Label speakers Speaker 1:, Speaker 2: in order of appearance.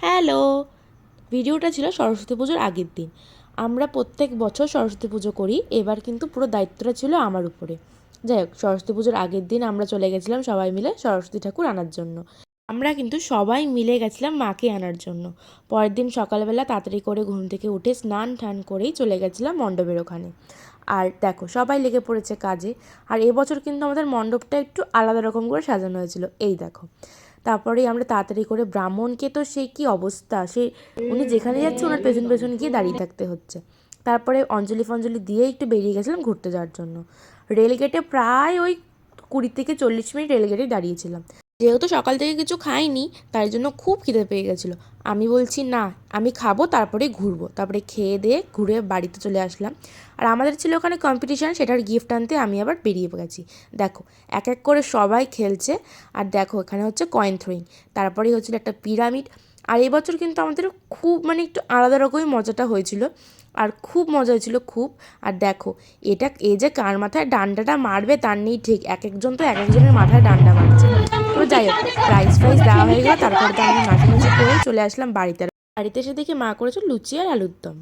Speaker 1: Hello, ভিডিওটা ছিল সরস্বতী পুজোর আগের দিন। আমরা প্রত্যেক বছর সরস্বতী পুজো করি, এবার কিন্তু পুরো দায়িত্বটা ছিল আমার উপরে। যাই হোক, সরস্বতী পুজোর আগের দিন আমরা চলে গেছিলাম সবাই মিলে সরস্বতী ঠাকুর আনার জন্য। আমরা কিন্তু সবাই মিলে গেছিলাম মাকে আনার জন্য। পরের দিন সকালবেলা তাড়াতাড়ি করে ঘুম থেকে উঠে স্নান টান করেই চলে গেছিলাম মণ্ডপের ওখানে। আর দেখো, সবাই লেগে পড়েছে কাজে। আর এবছর কিন্তু আমাদের মণ্ডপটা একটু আলাদা রকম করে সাজানো হয়েছিল, এই দেখো। তারপরেই আমরা তাড়াতাড়ি করে ব্রাহ্মণকে, তো সেই কী অবস্থা, সে উনি যেখানে যাচ্ছে ওনার পেছন পেছন গিয়ে দাঁড়িয়ে থাকতে হচ্ছে। তারপরে অঞ্জলি ফঞ্জলি দিয়ে একটু বেরিয়ে গেছিলাম ঘুরতে যাওয়ার জন্য। রেলগেটে প্রায় ওই 20 থেকে 40 মিনিট রেলগেটেই দাঁড়িয়েছিলাম। যেহেতু সকাল থেকে কিছু খাইনি, তাই জন্য খুব খিদে পেয়ে গেছিলো। আমি বলছি না, আমি খাবো তারপরে ঘুরবো। তারপরে খেয়ে দিয়ে ঘুরে বাড়িতে চলে আসলাম। আর আমাদের ছিল ওখানে কম্পিটিশান, সেটার গিফট আনতে আমি আবার বেরিয়ে গেছি। দেখো, এক এক করে সবাই খেলছে। আর দেখো, এখানে হচ্ছে কয়েন থ্রোয়িং, তারপরেই হচ্ছিল একটা পিরামিড। আর এবছর কিন্তু আমাদের খুব একটু আলাদা রকমই মজাটা হয়েছিল। আর খুব মজা হয়েছিল খুব। আর দেখো, এ যে কার মাথায় ডান্ডাটা মারবে তার নেই ঠিক, এক একজন তো এক একজনের মাথায় ডান্ডা মারছে। তো যাই হোক, প্রাইজ দেওয়া হয়ে গেলো। তারপরে তো আমরা নাচানাচি করে চলে আসলাম বাড়িতে। বাড়িতে এসে দেখি মা করেছে লুচি আর আলুর দম।